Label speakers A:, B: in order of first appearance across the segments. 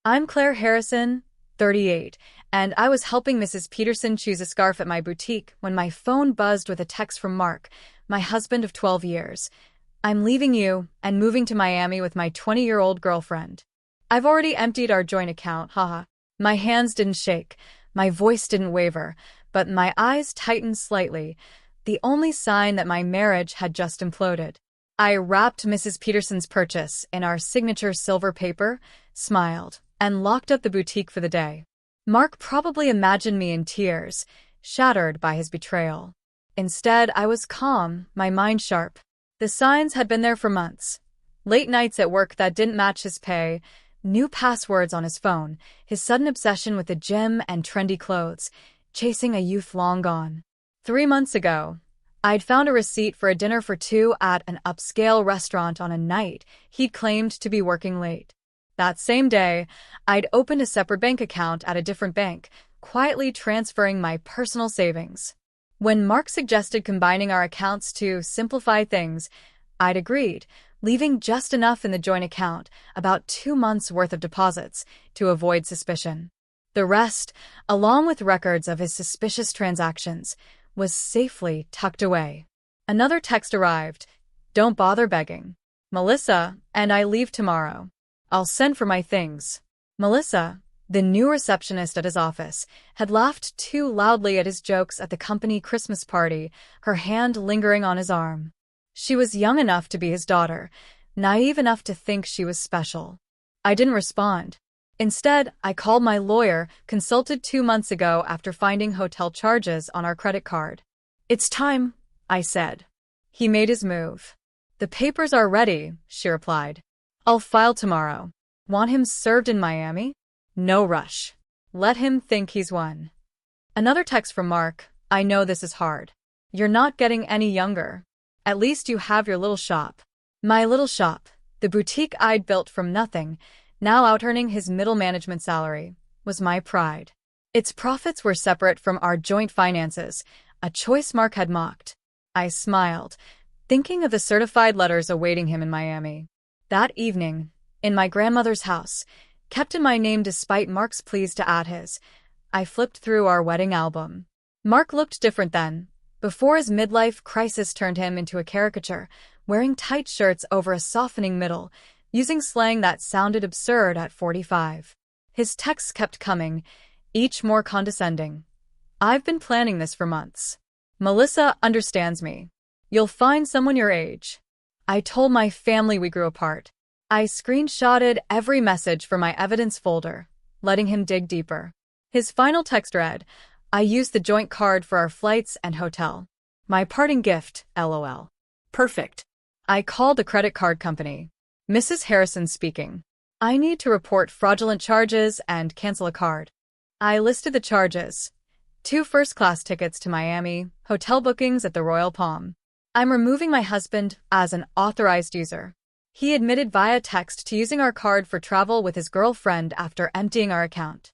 A: I'm Claire Harrison, 38, and I was helping Mrs. Peterson choose a scarf at my boutique when my phone buzzed with a text from Mark, my husband of 12 years. I'm leaving you and moving to Miami with my 20-year-old girlfriend. I've already emptied our joint account, haha. My hands didn't shake, my voice didn't waver, but my eyes tightened slightly, the only sign that my marriage had just imploded. I wrapped Mrs. Peterson's purchase in our signature silver paper, smiled, and locked up the boutique for the day. Mark probably imagined me in tears, shattered by his betrayal. Instead, I was calm, my mind sharp. The signs had been there for months. Late nights at work that didn't match his pay, new passwords on his phone, his sudden obsession with the gym and trendy clothes, chasing a youth long gone. 3 months ago, I'd found a receipt for a dinner for two at an upscale restaurant on a night he'd claimed to be working late. That same day, I'd opened a separate bank account at a different bank, quietly transferring my personal savings. When Mark suggested combining our accounts to simplify things, I'd agreed, leaving just enough in the joint account, about 2 months' worth of deposits, to avoid suspicion. The rest, along with records of his suspicious transactions, was safely tucked away. Another text arrived. Don't bother begging. Melissa and I leave tomorrow. I'll send for my things. Melissa, the new receptionist at his office, had laughed too loudly at his jokes at the company Christmas party, her hand lingering on his arm. She was young enough to be his daughter, naive enough to think she was special. I didn't respond. Instead, I called my lawyer, consulted 2 months ago after finding hotel charges on our credit card. It's time, I said. He made his move. The papers are ready, she replied. I'll file tomorrow. Want him served in Miami? No rush. Let him think he's won. Another text from Mark. I know this is hard. You're not getting any younger. At least you have your little shop. My little shop, the boutique I'd built from nothing, now out-earning his middle management salary, was my pride. Its profits were separate from our joint finances, a choice Mark had mocked. I smiled, thinking of the certified letters awaiting him in Miami. That evening, in my grandmother's house, kept in my name despite Mark's pleas to add his, I flipped through our wedding album. Mark looked different then, before his midlife crisis turned him into a caricature, wearing tight shirts over a softening middle, using slang that sounded absurd at 45. His texts kept coming, each more condescending. I've been planning this for months. Melissa understands me. You'll find someone your age. I told my family we grew apart. I screenshotted every message from my evidence folder, letting him dig deeper. His final text read, I used the joint card for our flights and hotel. My parting gift, LOL. Perfect. I called the credit card company. Mrs. Harrison speaking. I need to report fraudulent charges and cancel a card. I listed the charges. 2 first-class tickets to Miami, hotel bookings at the Royal Palm. I'm removing my husband as an authorized user. He admitted via text to using our card for travel with his girlfriend after emptying our account.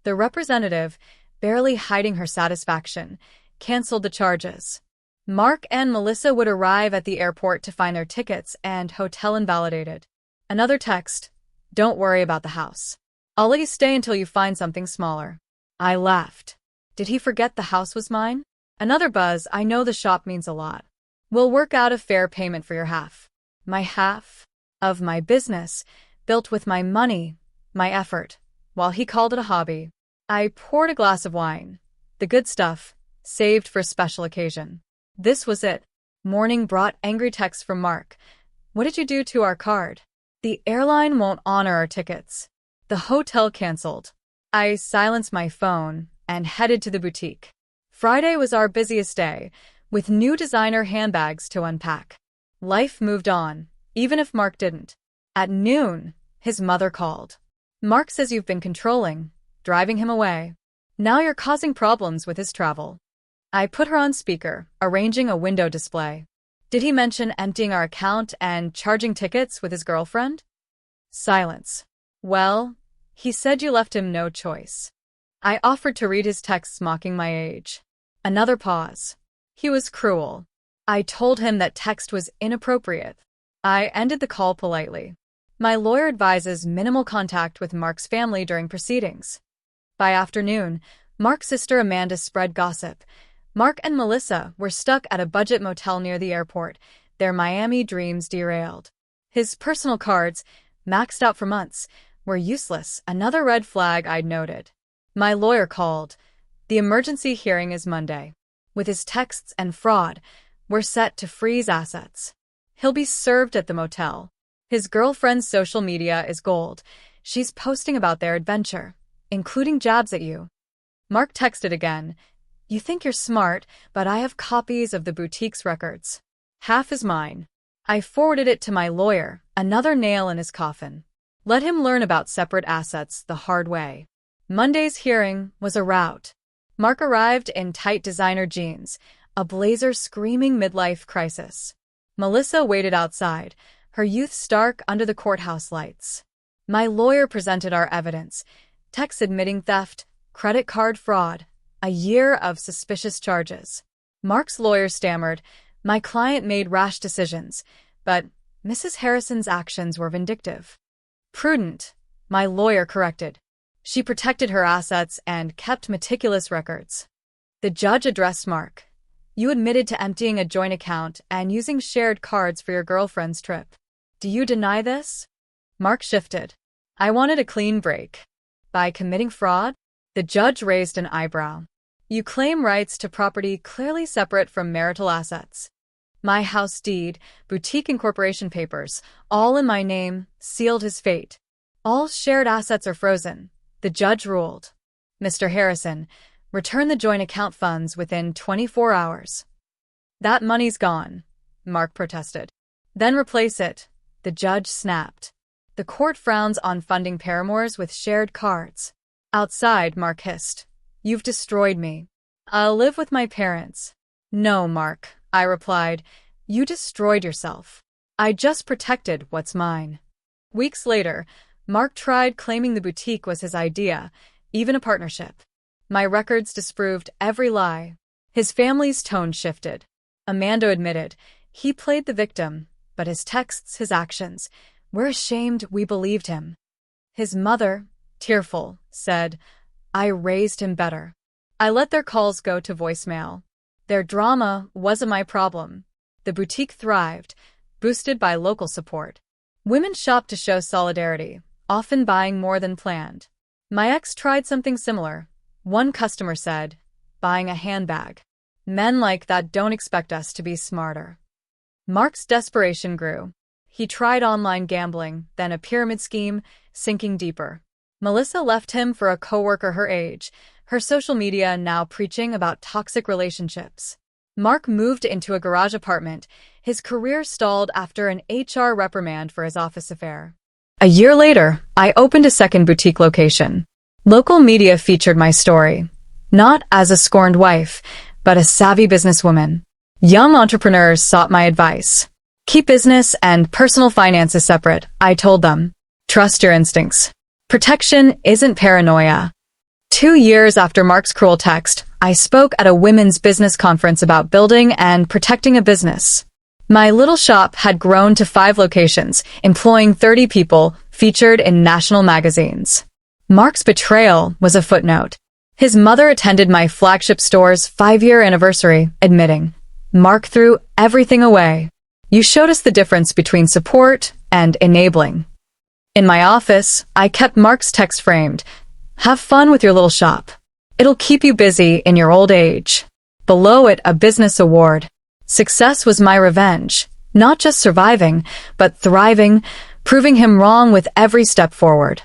A: The representative, barely hiding her satisfaction, canceled the charges. Mark and Melissa would arrive at the airport to find their tickets and hotel invalidated. Another text, don't worry about the house. I'll let you stay until you find something smaller. I laughed. Did he forget the house was mine? Another buzz, I know the shop means a lot. We'll work out a fair payment for your half. My half of my business, built with my money, my effort, while he called it a hobby. I poured a glass of wine. The good stuff, saved for a special occasion. This was it. Morning brought angry texts from Mark. What did you do to our card? The airline won't honor our tickets. The hotel canceled. I silenced my phone and headed to the boutique. Friday was our busiest day, with new designer handbags to unpack. Life moved on, even if Mark didn't. At noon, his mother called. Mark says you've been controlling, driving him away. Now you're causing problems with his travel. I put her on speaker, arranging a window display. Did he mention emptying our account and charging tickets with his girlfriend? Silence. Well, he said you left him no choice. I offered to read his texts mocking my age. Another pause. He was cruel. I told him that text was inappropriate. I ended the call politely. My lawyer advises minimal contact with Mark's family during proceedings. By afternoon, Mark's sister Amanda spread gossip. Mark and Melissa were stuck at a budget motel near the airport, their Miami dreams derailed. His personal cards, maxed out for months, were useless, another red flag I'd noted. My lawyer called. The emergency hearing is Monday. With his texts and fraud, we're set to freeze assets. He'll be served at the motel. His girlfriend's social media is gold. She's posting about their adventure, including jabs at you. Mark texted again. You think you're smart, but I have copies of the boutique's records. Half is mine. I forwarded it to my lawyer, another nail in his coffin. Let him learn about separate assets the hard way. Monday's hearing was a rout. Mark arrived in tight designer jeans, a blazer screaming midlife crisis. Melissa waited outside, her youth stark under the courthouse lights. My lawyer presented our evidence, texts admitting theft, credit card fraud, a year of suspicious charges. Mark's lawyer stammered, my client made rash decisions, but Mrs. Harrison's actions were vindictive. Prudent, my lawyer corrected. She protected her assets and kept meticulous records. The judge addressed Mark. You admitted to emptying a joint account and using shared cards for your girlfriend's trip. Do you deny this? Mark shifted. I wanted a clean break. By committing fraud? The judge raised an eyebrow. You claim rights to property clearly separate from marital assets. My house deed, boutique incorporation papers, all in my name, sealed his fate. All shared assets are frozen. The judge ruled. Mr. Harrison, return the joint account funds within 24 hours. That money's gone, Mark protested. Then replace it, the judge snapped. The court frowns on funding paramours with shared cards. Outside, Mark hissed. You've destroyed me. I'll live with my parents. No, Mark, I replied. You destroyed yourself. I just protected what's mine. Weeks later, Mark tried claiming the boutique was his idea, even a partnership. My records disproved every lie. His family's tone shifted. Amanda admitted, he played the victim, but his texts, his actions, we're ashamed we believed him. His mother, tearful, said, I raised him better. I let their calls go to voicemail. Their drama wasn't my problem. The boutique thrived, boosted by local support. Women shopped to show solidarity, often buying more than planned. My ex tried something similar. One customer said, buying a handbag. Men like that don't expect us to be smarter. Mark's desperation grew. He tried online gambling, then a pyramid scheme, sinking deeper. Melissa left him for a coworker her age, her social media now preaching about toxic relationships. Mark moved into a garage apartment. His career stalled after an HR reprimand for his office affair. A year later, I opened a second boutique location. Local media featured my story, not as a scorned wife, but a savvy businesswoman. Young entrepreneurs sought my advice. Keep business and personal finances separate, I told them. Trust your instincts. Protection isn't paranoia. 2 years after Mark's cruel text, I spoke at a women's business conference about building and protecting a business. My little shop had grown to 5 locations, employing 30 people, featured in national magazines. Mark's betrayal was a footnote. His mother attended my flagship store's 5-year anniversary, admitting, Mark threw everything away. You showed us the difference between support and enabling. In my office, I kept Mark's text framed. Have fun with your little shop. It'll keep you busy in your old age. Below it, a business award. Success was my revenge, not just surviving, but thriving, proving him wrong with every step forward.